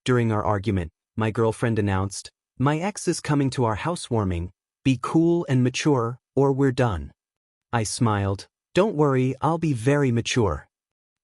during our argument, my girlfriend announced, "My ex is coming to our housewarming. Be cool and mature, or we're done." I smiled. "Don't worry, I'll be very mature."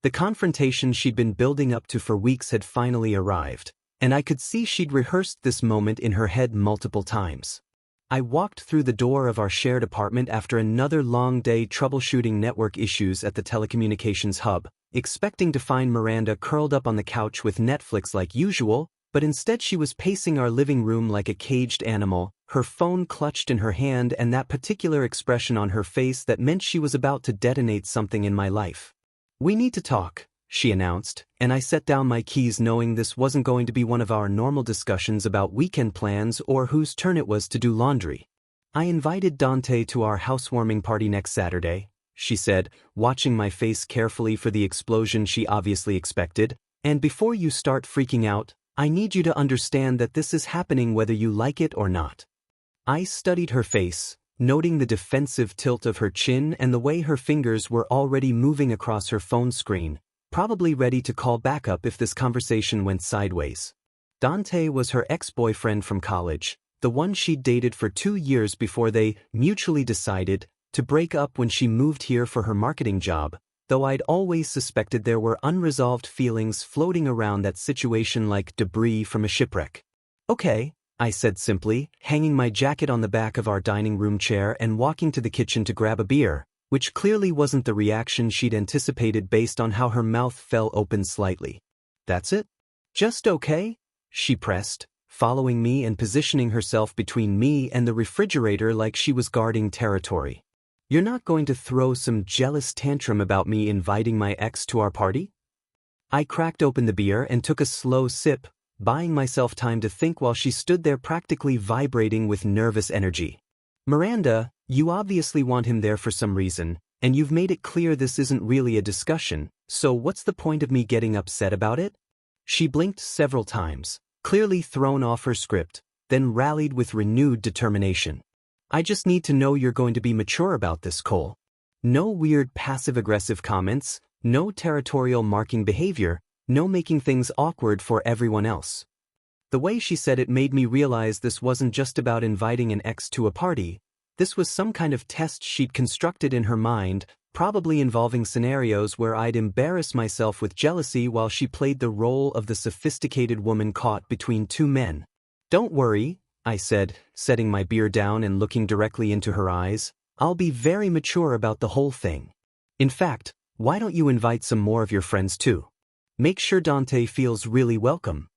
The confrontation she'd been building up to for weeks had finally arrived, and I could see she'd rehearsed this moment in her head multiple times. I walked through the door of our shared apartment after another long day troubleshooting network issues at the telecommunications hub, expecting to find Miranda curled up on the couch with Netflix like usual, but instead she was pacing our living room like a caged animal, her phone clutched in her hand and that particular expression on her face that meant she was about to detonate something in my life. "We need to talk," she announced, and I set down my keys knowing this wasn't going to be one of our normal discussions about weekend plans or whose turn it was to do laundry. "I invited Dante to our housewarming party next Saturday," she said, watching my face carefully for the explosion she obviously expected, "and before you start freaking out, I need you to understand that this is happening whether you like it or not." I studied her face, noting the defensive tilt of her chin and the way her fingers were already moving across her phone screen, probably ready to call backup if this conversation went sideways. Dante was her ex-boyfriend from college, the one she'd dated for 2 years before they mutually decided to break up when she moved here for her marketing job, though I'd always suspected there were unresolved feelings floating around that situation like debris from a shipwreck. "Okay," I said simply, hanging my jacket on the back of our dining room chair and walking to the kitchen to grab a beer, which clearly wasn't the reaction she'd anticipated based on how her mouth fell open slightly. "That's it? Just okay?" she pressed, following me and positioning herself between me and the refrigerator like she was guarding territory. "You're not going to throw some jealous tantrum about me inviting my ex to our party?" I cracked open the beer and took a slow sip, buying myself time to think while she stood there practically vibrating with nervous energy. "Miranda, you obviously want him there for some reason, and you've made it clear this isn't really a discussion, so what's the point of me getting upset about it?" She blinked several times, clearly thrown off her script, then rallied with renewed determination. "I just need to know you're going to be mature about this, Cole. No weird passive-aggressive comments, no territorial marking behavior, no making things awkward for everyone else." The way she said it made me realize this wasn't just about inviting an ex to a party. This was some kind of test she'd constructed in her mind, probably involving scenarios where I'd embarrass myself with jealousy while she played the role of the sophisticated woman caught between two men. "Don't worry," I said, setting my beer down and looking directly into her eyes. "I'll be very mature about the whole thing. In fact, why don't you invite some more of your friends too? Make sure Dante feels really welcome."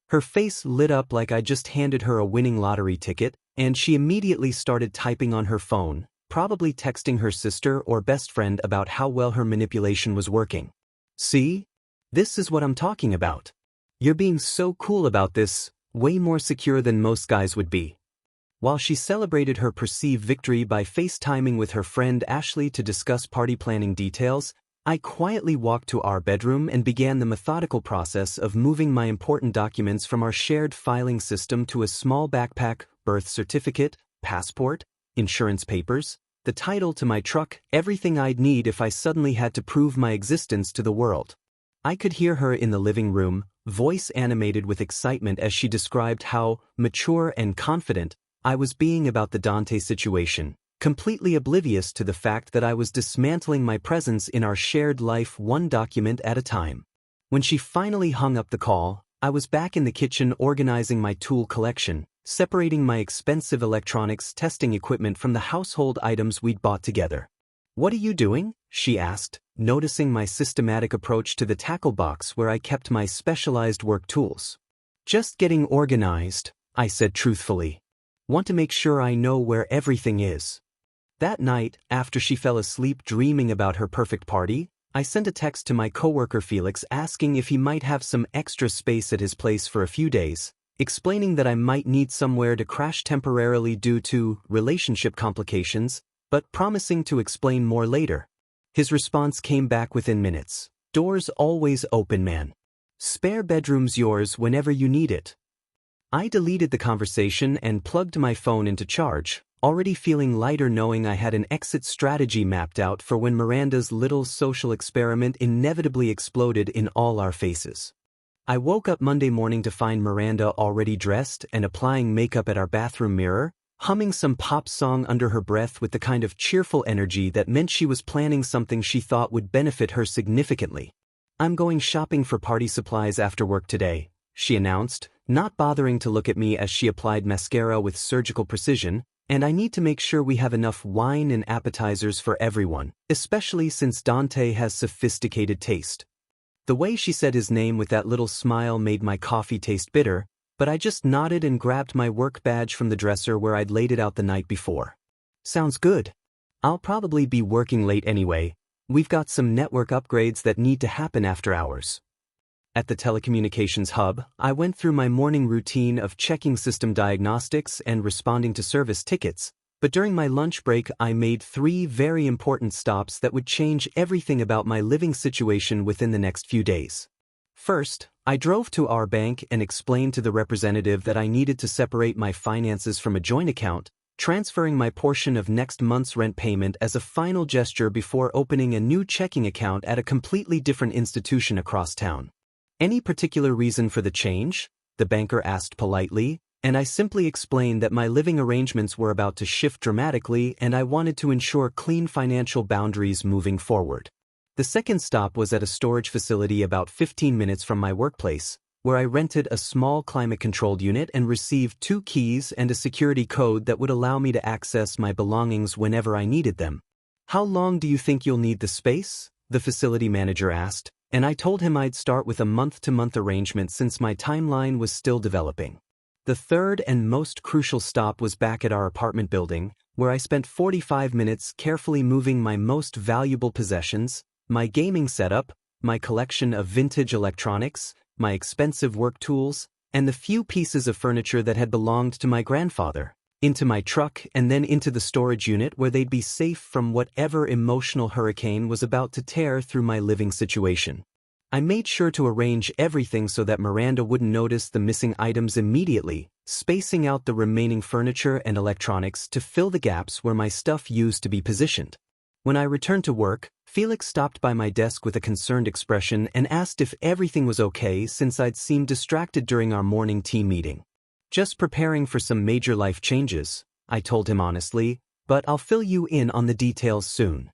Her face lit up like I just handed her a winning lottery ticket, and she immediately started typing on her phone, probably texting her sister or best friend about how well her manipulation was working. "See? This is what I'm talking about. You're being so cool about this, way more secure than most guys would be." While she celebrated her perceived victory by FaceTiming with her friend Ashley to discuss party planning details, I quietly walked to our bedroom and began the methodical process of moving my important documents from our shared filing system to a small backpack: birth certificate, passport, insurance papers, the title to my truck, everything I'd need if I suddenly had to prove my existence to the world. I could hear her in the living room, voice animated with excitement as she described how mature and confident I was being about the Dante situation, completely oblivious to the fact that I was dismantling my presence in our shared life one document at a time. When she finally hung up the call, I was back in the kitchen organizing my tool collection, separating my expensive electronics testing equipment from the household items we'd bought together. "What are you doing?" she asked, noticing my systematic approach to the tackle box where I kept my specialized work tools. "Just getting organized," I said truthfully. "Want to make sure I know where everything is." That night, after she fell asleep dreaming about her perfect party, I sent a text to my coworker Felix asking if he might have some extra space at his place for a few days, explaining that I might need somewhere to crash temporarily due to relationship complications, but promising to explain more later. His response came back within minutes. "Doors always open, man. Spare bedroom's yours whenever you need it." I deleted the conversation and plugged my phone into charge, already feeling lighter knowing I had an exit strategy mapped out for when Miranda's little social experiment inevitably exploded in all our faces. I woke up Monday morning to find Miranda already dressed and applying makeup at our bathroom mirror, humming some pop song under her breath with the kind of cheerful energy that meant she was planning something she thought would benefit her significantly. "I'm going shopping for party supplies after work today," she announced, not bothering to look at me as she applied mascara with surgical precision, "and I need to make sure we have enough wine and appetizers for everyone, especially since Dante has sophisticated taste." The way she said his name with that little smile made my coffee taste bitter, but I just nodded and grabbed my work badge from the dresser where I'd laid it out the night before. "Sounds good. I'll probably be working late anyway. We've got some network upgrades that need to happen after hours." At the telecommunications hub, I went through my morning routine of checking system diagnostics and responding to service tickets, but during my lunch break I made 3 very important stops that would change everything about my living situation within the next few days. First, I drove to our bank and explained to the representative that I needed to separate my finances from a joint account, transferring my portion of next month's rent payment as a final gesture before opening a new checking account at a completely different institution across town. "Any particular reason for the change?" the banker asked politely, and I simply explained that my living arrangements were about to shift dramatically and I wanted to ensure clean financial boundaries moving forward. The second stop was at a storage facility about 15 minutes from my workplace, where I rented a small climate-controlled unit and received 2 keys and a security code that would allow me to access my belongings whenever I needed them. "How long do you think you'll need the space?" the facility manager asked, and I told him I'd start with a month-to-month arrangement since my timeline was still developing. The third and most crucial stop was back at our apartment building, where I spent 45 minutes carefully moving my most valuable possessions, my gaming setup, my collection of vintage electronics, my expensive work tools, and the few pieces of furniture that had belonged to my grandfather, into my truck and then into the storage unit where they'd be safe from whatever emotional hurricane was about to tear through my living situation. I made sure to arrange everything so that Miranda wouldn't notice the missing items immediately, spacing out the remaining furniture and electronics to fill the gaps where my stuff used to be positioned. When I returned to work, Felix stopped by my desk with a concerned expression and asked if everything was okay since I'd seemed distracted during our morning team meeting. "Just preparing for some major life changes," I told him honestly, "but I'll fill you in on the details soon."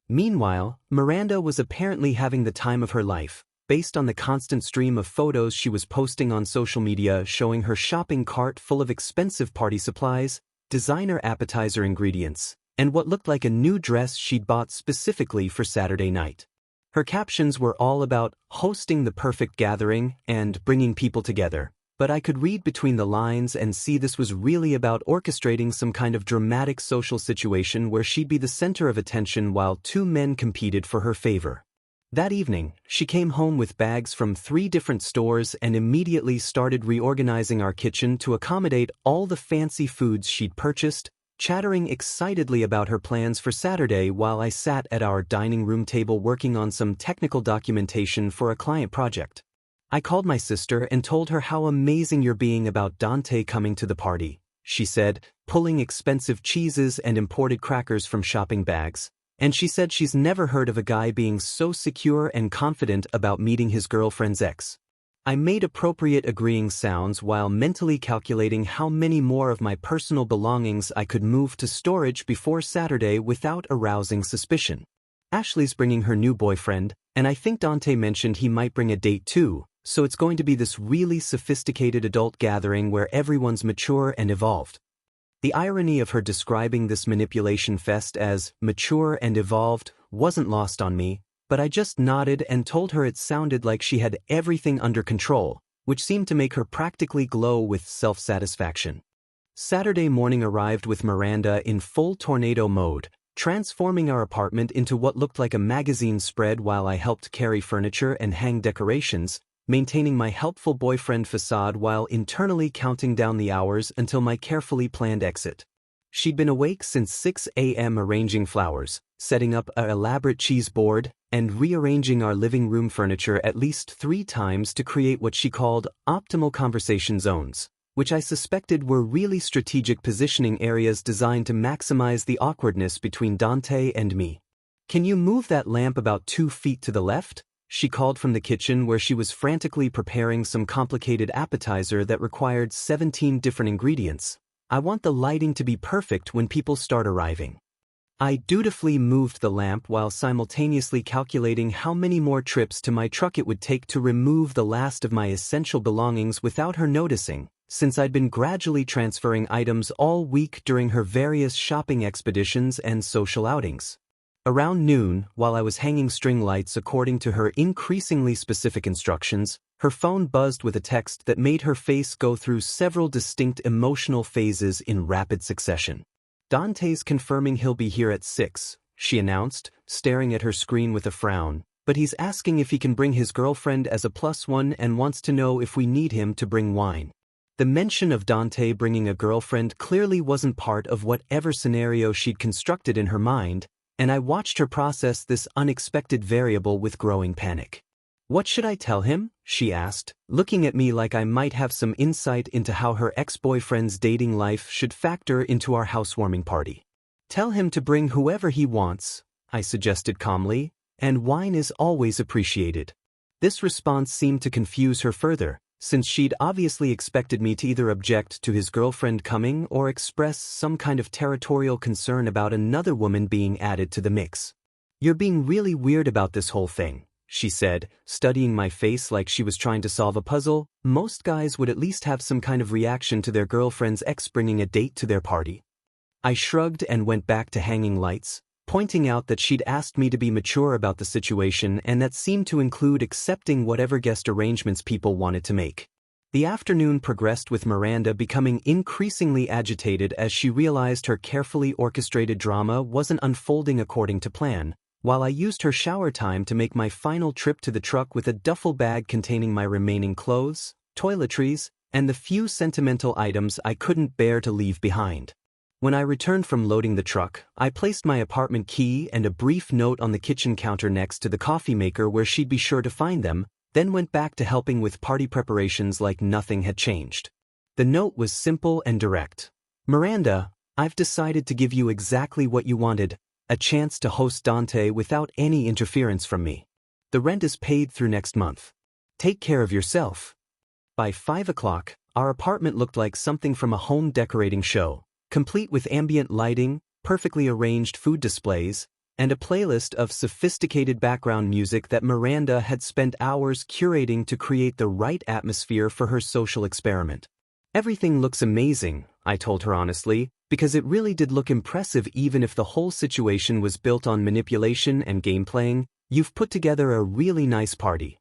Meanwhile, Miranda was apparently having the time of her life, based on the constant stream of photos she was posting on social media showing her shopping cart full of expensive party supplies, designer appetizer ingredients, and what looked like a new dress she'd bought specifically for Saturday night. Her captions were all about hosting the perfect gathering and bringing people together, but I could read between the lines and see this was really about orchestrating some kind of dramatic social situation where she'd be the center of attention while 2 men competed for her favor. That evening, she came home with bags from 3 different stores and immediately started reorganizing our kitchen to accommodate all the fancy foods she'd purchased, chattering excitedly about her plans for Saturday while I sat at our dining room table working on some technical documentation for a client project. "I called my sister and told her how amazing you're being about Dante coming to the party," she said, pulling expensive cheeses and imported crackers from shopping bags, and she said she's never heard of a guy being so secure and confident about meeting his girlfriend's ex. I made appropriate agreeing sounds while mentally calculating how many more of my personal belongings I could move to storage before Saturday without arousing suspicion. "Ashley's bringing her new boyfriend, and I think Dante mentioned he might bring a date too, so it's going to be this really sophisticated adult gathering where everyone's mature and evolved." The irony of her describing this manipulation fest as mature and evolved wasn't lost on me, but I just nodded and told her it sounded like she had everything under control, which seemed to make her practically glow with self-satisfaction. Saturday morning arrived with Miranda in full tornado mode, transforming our apartment into what looked like a magazine spread while I helped carry furniture and hang decorations, maintaining my helpful boyfriend facade while internally counting down the hours until my carefully planned exit. She'd been awake since 6 a.m. arranging flowers, setting up an elaborate cheese board, and rearranging our living room furniture at least 3 times to create what she called optimal conversation zones, which I suspected were really strategic positioning areas designed to maximize the awkwardness between Dante and me. "Can you move that lamp about 2 feet to the left?" she called from the kitchen where she was frantically preparing some complicated appetizer that required 17 different ingredients. I want the lighting to be perfect when people start arriving. I dutifully moved the lamp while simultaneously calculating how many more trips to my truck it would take to remove the last of my essential belongings without her noticing, since I'd been gradually transferring items all week during her various shopping expeditions and social outings. Around noon, while I was hanging string lights according to her increasingly specific instructions, her phone buzzed with a text that made her face go through several distinct emotional phases in rapid succession. "Dante's confirming he'll be here at 6, she announced, staring at her screen with a frown, "but he's asking if he can bring his girlfriend as a +1 and wants to know if we need him to bring wine." The mention of Dante bringing a girlfriend clearly wasn't part of whatever scenario she'd constructed in her mind, and I watched her process this unexpected variable with growing panic. "What should I tell him?" she asked, looking at me like I might have some insight into how her ex-boyfriend's dating life should factor into our housewarming party. "Tell him to bring whoever he wants," I suggested calmly, "and wine is always appreciated." This response seemed to confuse her further, since she'd obviously expected me to either object to his girlfriend coming or express some kind of territorial concern about another woman being added to the mix. "You're being really weird about this whole thing," she said, studying my face like she was trying to solve a puzzle. "Most guys would at least have some kind of reaction to their girlfriend's ex bringing a date to their party." I shrugged and went back to hanging lights, pointing out that she'd asked me to be mature about the situation, and that seemed to include accepting whatever guest arrangements people wanted to make. The afternoon progressed with Miranda becoming increasingly agitated as she realized her carefully orchestrated drama wasn't unfolding according to plan, while I used her shower time to make my final trip to the truck with a duffel bag containing my remaining clothes, toiletries, and the few sentimental items I couldn't bear to leave behind. When I returned from loading the truck, I placed my apartment key and a brief note on the kitchen counter next to the coffee maker where she'd be sure to find them, then went back to helping with party preparations like nothing had changed. The note was simple and direct. "Miranda, I've decided to give you exactly what you wanted, a chance to host Dante without any interference from me. The rent is paid through next month. Take care of yourself." By 5 o'clock, our apartment looked like something from a home decorating show, complete with ambient lighting, perfectly arranged food displays, and a playlist of sophisticated background music that Miranda had spent hours curating to create the right atmosphere for her social experiment. "Everything looks amazing," I told her honestly, because it really did look impressive even if the whole situation was built on manipulation and game playing. "You've put together a really nice party."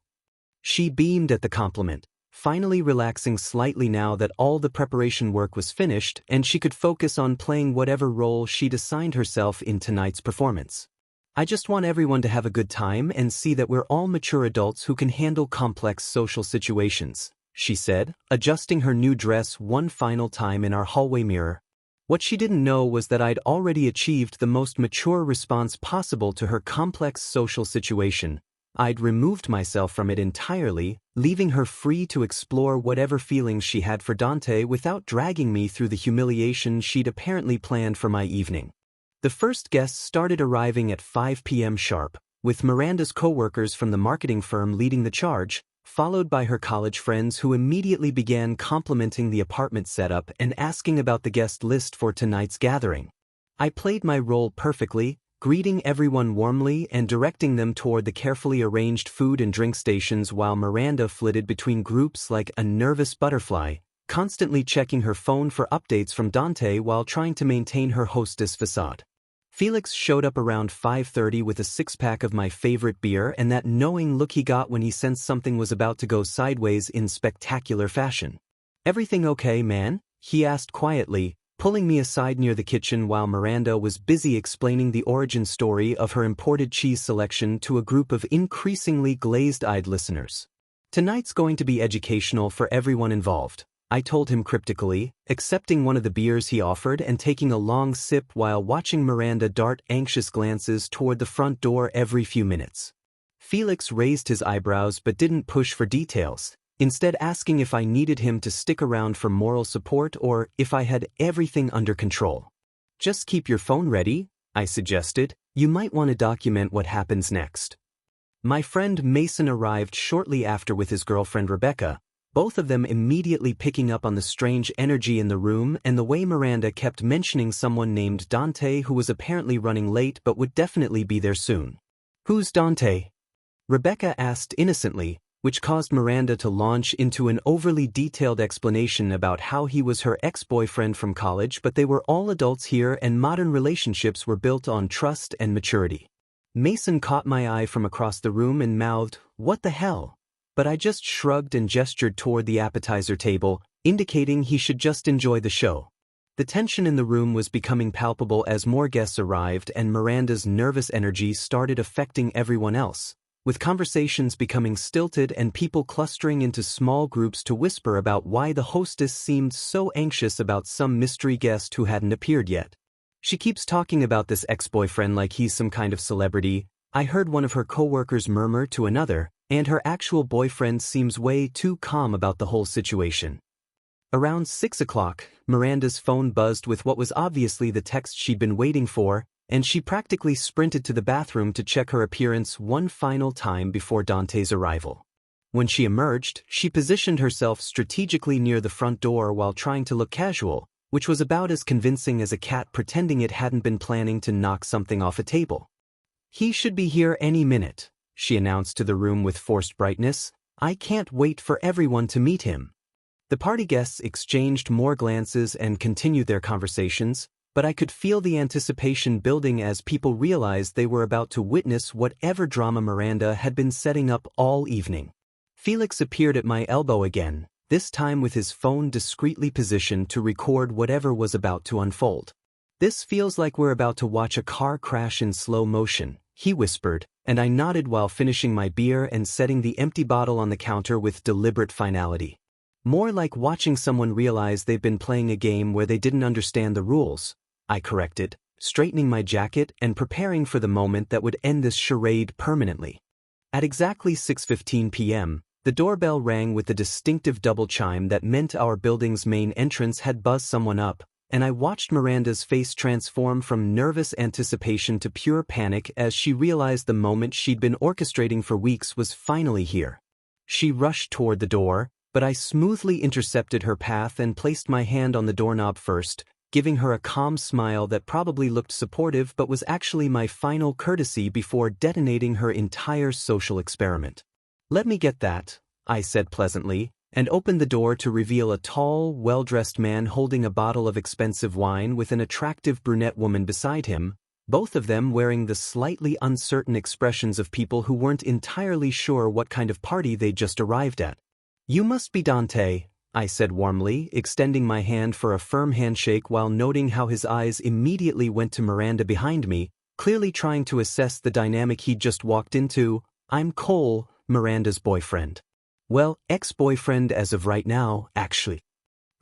She beamed at the compliment, finally relaxing slightly now that all the preparation work was finished and she could focus on playing whatever role she'd assigned herself in tonight's performance. "I just want everyone to have a good time and see that we're all mature adults who can handle complex social situations," she said, adjusting her new dress one final time in our hallway mirror. What she didn't know was that I'd already achieved the most mature response possible to her complex social situation. I'd removed myself from it entirely, leaving her free to explore whatever feelings she had for Dante without dragging me through the humiliation she'd apparently planned for my evening. The first guests started arriving at 5 p.m. sharp, with Miranda's coworkers from the marketing firm leading the charge, followed by her college friends who immediately began complimenting the apartment setup and asking about the guest list for tonight's gathering. I played my role perfectly, greeting everyone warmly and directing them toward the carefully arranged food and drink stations while Miranda flitted between groups like a nervous butterfly, constantly checking her phone for updates from Dante while trying to maintain her hostess facade. Felix showed up around 5:30 with a six-pack of my favorite beer and that knowing look he got when he sensed something was about to go sideways in spectacular fashion. "Everything okay, man?" he asked quietly, pulling me aside near the kitchen while Miranda was busy explaining the origin story of her imported cheese selection to a group of increasingly glazed-eyed listeners. "Tonight's going to be educational for everyone involved," I told him cryptically, accepting one of the beers he offered and taking a long sip while watching Miranda dart anxious glances toward the front door every few minutes. Felix raised his eyebrows but didn't push for details, instead asking if I needed him to stick around for moral support or if I had everything under control. "Just keep your phone ready," I suggested. "You might want to document what happens next." My friend Mason arrived shortly after with his girlfriend Rebecca, both of them immediately picking up on the strange energy in the room and the way Miranda kept mentioning someone named Dante who was apparently running late but would definitely be there soon. "Who's Dante?" Rebecca asked innocently, which caused Miranda to launch into an overly detailed explanation about how he was her ex-boyfriend from college, but they were all adults here and modern relationships were built on trust and maturity. Mason caught my eye from across the room and mouthed, "What the hell?" But I just shrugged and gestured toward the appetizer table, indicating he should just enjoy the show. The tension in the room was becoming palpable as more guests arrived and Miranda's nervous energy started affecting everyone else, with conversations becoming stilted and people clustering into small groups to whisper about why the hostess seemed so anxious about some mystery guest who hadn't appeared yet. "She keeps talking about this ex-boyfriend like he's some kind of celebrity," I heard one of her co-workers murmur to another, "and her actual boyfriend seems way too calm about the whole situation." Around 6 o'clock, Miranda's phone buzzed with what was obviously the text she'd been waiting for, and she practically sprinted to the bathroom to check her appearance one final time before Dante's arrival. When she emerged, she positioned herself strategically near the front door while trying to look casual, which was about as convincing as a cat pretending it hadn't been planning to knock something off a table. "He should be here any minute," she announced to the room with forced brightness. "I can't wait for everyone to meet him." The party guests exchanged more glances and continued their conversations, but I could feel the anticipation building as people realized they were about to witness whatever drama Miranda had been setting up all evening. Felix appeared at my elbow again, this time with his phone discreetly positioned to record whatever was about to unfold. "This feels like we're about to watch a car crash in slow motion," he whispered, and I nodded while finishing my beer and setting the empty bottle on the counter with deliberate finality. "More like watching someone realize they've been playing a game where they didn't understand the rules," I corrected, straightening my jacket and preparing for the moment that would end this charade permanently. At exactly 6:15 p.m., the doorbell rang with the distinctive double chime that meant our building's main entrance had buzzed someone up, and I watched Miranda's face transform from nervous anticipation to pure panic as she realized the moment she'd been orchestrating for weeks was finally here. She rushed toward the door, but I smoothly intercepted her path and placed my hand on the doorknob first, giving her a calm smile that probably looked supportive but was actually my final courtesy before detonating her entire social experiment. "Let me get that," I said pleasantly, and opened the door to reveal a tall, well-dressed man holding a bottle of expensive wine with an attractive brunette woman beside him, both of them wearing the slightly uncertain expressions of people who weren't entirely sure what kind of party they'd just arrived at. "You must be Dante," I said warmly, extending my hand for a firm handshake while noting how his eyes immediately went to Miranda behind me, clearly trying to assess the dynamic he'd just walked into. "I'm Cole, Miranda's boyfriend." Well, ex-boyfriend as of right now, actually.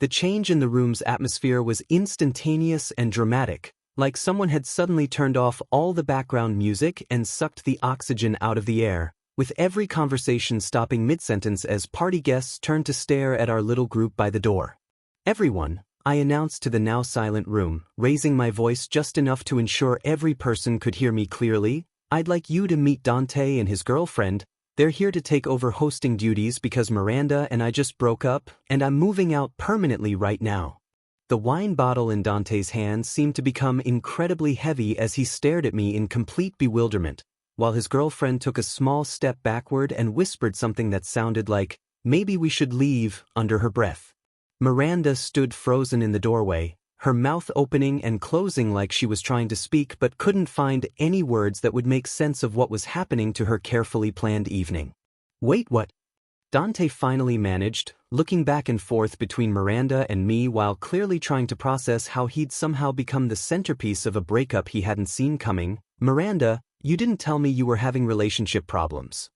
The change in the room's atmosphere was instantaneous and dramatic, like someone had suddenly turned off all the background music and sucked the oxygen out of the air, with every conversation stopping mid-sentence as party guests turned to stare at our little group by the door. "Everyone," I announced to the now silent room, raising my voice just enough to ensure every person could hear me clearly, "I'd like you to meet Dante and his girlfriend. They're here to take over hosting duties because Miranda and I just broke up, and I'm moving out permanently right now." The wine bottle in Dante's hand seemed to become incredibly heavy as he stared at me in complete bewilderment, while his girlfriend took a small step backward and whispered something that sounded like, "Maybe we should leave," under her breath. Miranda stood frozen in the doorway, her mouth opening and closing like she was trying to speak but couldn't find any words that would make sense of what was happening to her carefully planned evening. "Wait, what?" Dante finally managed, looking back and forth between Miranda and me while clearly trying to process how he'd somehow become the centerpiece of a breakup he hadn't seen coming. "Miranda, you didn't tell me you were having relationship problems."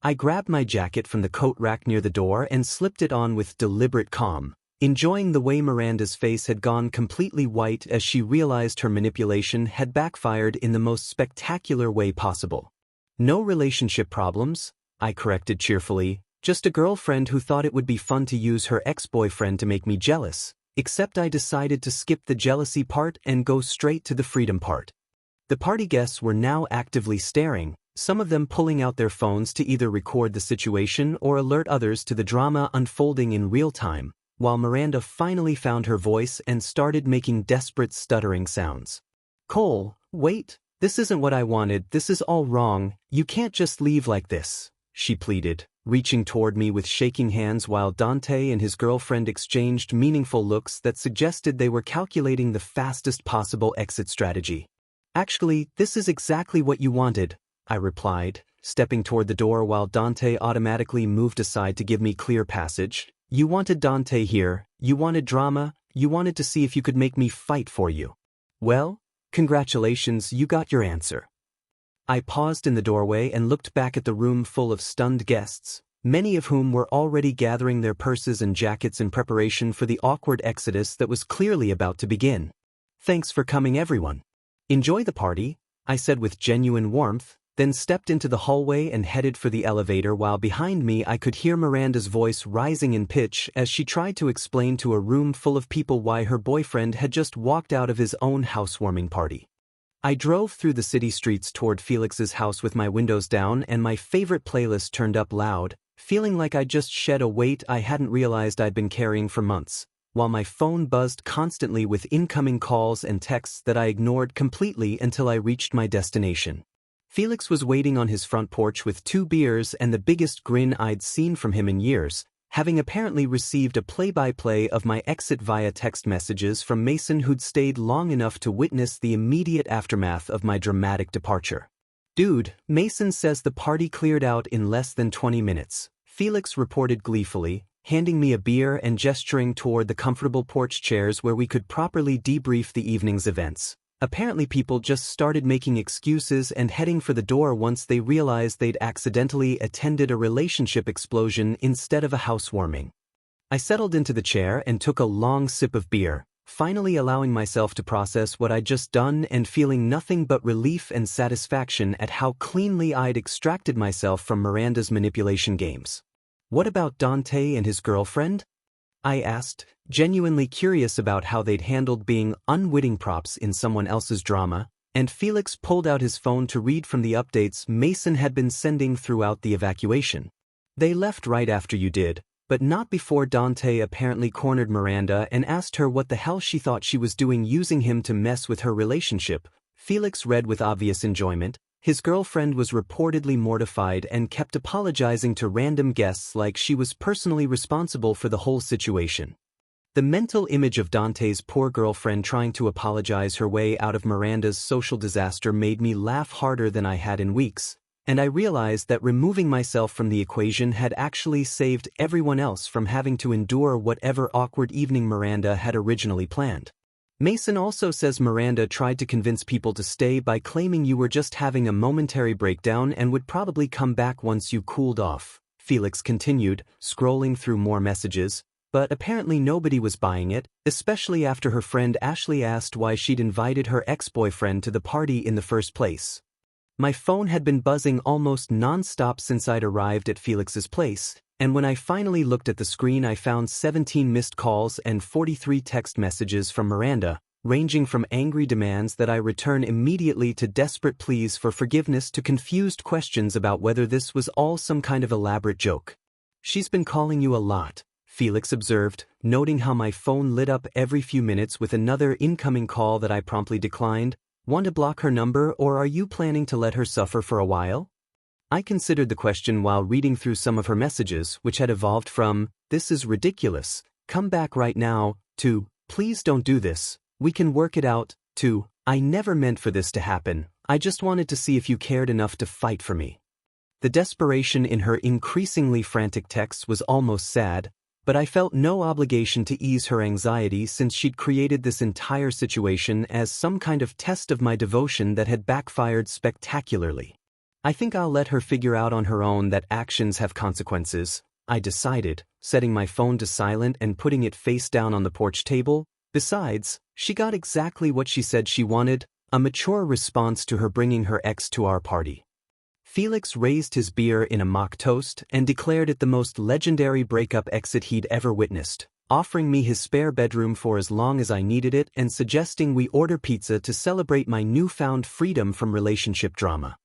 I grabbed my jacket from the coat rack near the door and slipped it on with deliberate calm, enjoying the way Miranda's face had gone completely white as she realized her manipulation had backfired in the most spectacular way possible. "No relationship problems," I corrected cheerfully, "just a girlfriend who thought it would be fun to use her ex-boyfriend to make me jealous, except I decided to skip the jealousy part and go straight to the freedom part." The party guests were now actively staring, some of them pulling out their phones to either record the situation or alert others to the drama unfolding in real time, while Miranda finally found her voice and started making desperate stuttering sounds. "Cole, wait, this isn't what I wanted, this is all wrong, you can't just leave like this," she pleaded, reaching toward me with shaking hands while Dante and his girlfriend exchanged meaningful looks that suggested they were calculating the fastest possible exit strategy. "Actually, this is exactly what you wanted," I replied, stepping toward the door while Dante automatically moved aside to give me clear passage. "You wanted Dante here, you wanted drama, you wanted to see if you could make me fight for you. Well, congratulations, you got your answer." I paused in the doorway and looked back at the room full of stunned guests, many of whom were already gathering their purses and jackets in preparation for the awkward exodus that was clearly about to begin. "Thanks for coming, everyone. Enjoy the party," I said with genuine warmth, then stepped into the hallway and headed for the elevator while behind me I could hear Miranda's voice rising in pitch as she tried to explain to a room full of people why her boyfriend had just walked out of his own housewarming party. I drove through the city streets toward Felix's house with my windows down and my favorite playlist turned up loud, feeling like I'd just shed a weight I hadn't realized I'd been carrying for months, while my phone buzzed constantly with incoming calls and texts that I ignored completely until I reached my destination. Felix was waiting on his front porch with 2 beers and the biggest grin I'd seen from him in years, having apparently received a play-by-play of my exit via text messages from Mason who'd stayed long enough to witness the immediate aftermath of my dramatic departure. "Dude, Mason says the party cleared out in less than 20 minutes, Felix reported gleefully, handing me a beer and gesturing toward the comfortable porch chairs where we could properly debrief the evening's events. Apparently people just started making excuses and heading for the door once they realized they'd accidentally attended a relationship explosion instead of a housewarming. I settled into the chair and took a long sip of beer, finally allowing myself to process what I'd just done and feeling nothing but relief and satisfaction at how cleanly I'd extracted myself from Miranda's manipulation games. "What about Dante and his girlfriend?" I asked, genuinely curious about how they'd handled being unwitting props in someone else's drama, and Felix pulled out his phone to read from the updates Mason had been sending throughout the evacuation. "They left right after you did, but not before Dante apparently cornered Miranda and asked her what the hell she thought she was doing using him to mess with her relationship," Felix read with obvious enjoyment. His girlfriend was reportedly mortified and kept apologizing to random guests like she was personally responsible for the whole situation. The mental image of Dante's poor girlfriend trying to apologize her way out of Miranda's social disaster made me laugh harder than I had in weeks, and I realized that removing myself from the equation had actually saved everyone else from having to endure whatever awkward evening Miranda had originally planned. "Mason also says Miranda tried to convince people to stay by claiming you were just having a momentary breakdown and would probably come back once you cooled off," Felix continued, scrolling through more messages, but apparently nobody was buying it, especially after her friend Ashley asked why she'd invited her ex-boyfriend to the party in the first place. My phone had been buzzing almost non-stop since I'd arrived at Felix's place, and when I finally looked at the screen I found 17 missed calls and 43 text messages from Miranda, ranging from angry demands that I return immediately to desperate pleas for forgiveness to confused questions about whether this was all some kind of elaborate joke. "She's been calling you a lot," Felix observed, noting how my phone lit up every few minutes with another incoming call that I promptly declined. "Want to block her number, or are you planning to let her suffer for a while?" I considered the question while reading through some of her messages, which had evolved from, "This is ridiculous, come back right now," to, "Please don't do this, we can work it out," to, "I never meant for this to happen, I just wanted to see if you cared enough to fight for me." The desperation in her increasingly frantic texts was almost sad, but I felt no obligation to ease her anxiety since she'd created this entire situation as some kind of test of my devotion that had backfired spectacularly. "I think I'll let her figure out on her own that actions have consequences," I decided, setting my phone to silent and putting it face down on the porch table. Besides, she got exactly what she said she wanted, a mature response to her bringing her ex to our party. Felix raised his beer in a mock toast and declared it the most legendary breakup exit he'd ever witnessed, offering me his spare bedroom for as long as I needed it and suggesting we order pizza to celebrate my newfound freedom from relationship drama.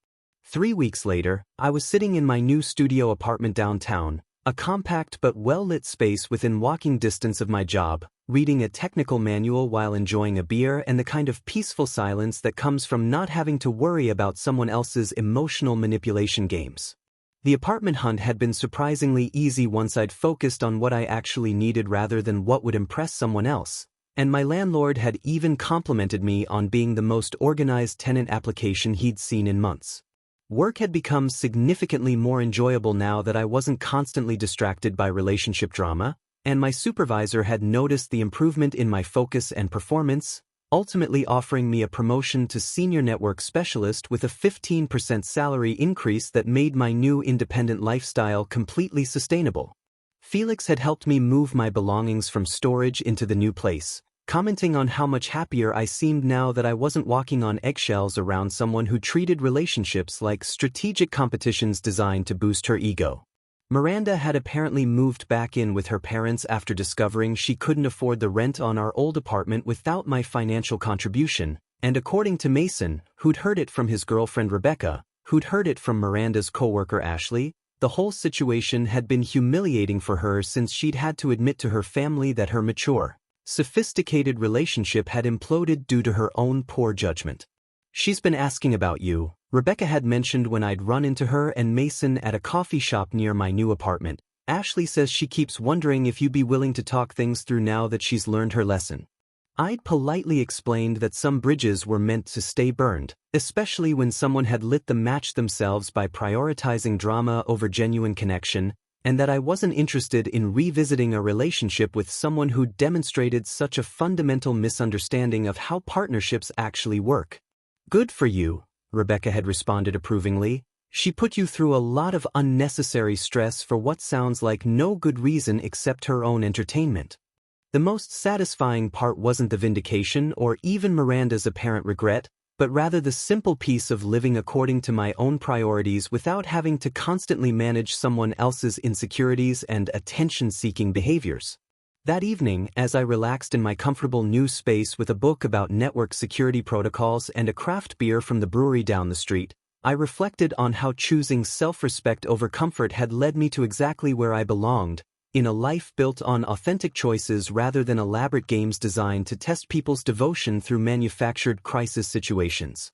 3 weeks later, I was sitting in my new studio apartment downtown, a compact but well-lit space within walking distance of my job, reading a technical manual while enjoying a beer and the kind of peaceful silence that comes from not having to worry about someone else's emotional manipulation games. The apartment hunt had been surprisingly easy once I'd focused on what I actually needed rather than what would impress someone else, and my landlord had even complimented me on being the most organized tenant application he'd seen in months. Work had become significantly more enjoyable now that I wasn't constantly distracted by relationship drama, and my supervisor had noticed the improvement in my focus and performance, ultimately offering me a promotion to senior network specialist with a 15% salary increase that made my new independent lifestyle completely sustainable. Felix had helped me move my belongings from storage into the new place, commenting on how much happier I seemed now that I wasn't walking on eggshells around someone who treated relationships like strategic competitions designed to boost her ego. Miranda had apparently moved back in with her parents after discovering she couldn't afford the rent on our old apartment without my financial contribution, and according to Mason, who'd heard it from his girlfriend Rebecca, who'd heard it from Miranda's coworker Ashley, the whole situation had been humiliating for her since she'd had to admit to her family that her mature, sophisticated relationship had imploded due to her own poor judgment. "She's been asking about you," Rebecca had mentioned when I'd run into her and Mason at a coffee shop near my new apartment. "Ashley says she keeps wondering if you'd be willing to talk things through now that she's learned her lesson." I'd politely explained that some bridges were meant to stay burned, especially when someone had lit the match themselves by prioritizing drama over genuine connection, and that I wasn't interested in revisiting a relationship with someone who demonstrated such a fundamental misunderstanding of how partnerships actually work. "Good for you," Rebecca had responded approvingly. "She put you through a lot of unnecessary stress for what sounds like no good reason except her own entertainment." The most satisfying part wasn't the vindication or even Miranda's apparent regret, but rather the simple peace of living according to my own priorities without having to constantly manage someone else's insecurities and attention-seeking behaviors. That evening, as I relaxed in my comfortable new space with a book about network security protocols and a craft beer from the brewery down the street, I reflected on how choosing self-respect over comfort had led me to exactly where I belonged, in a life built on authentic choices rather than elaborate games designed to test people's devotion through manufactured crisis situations.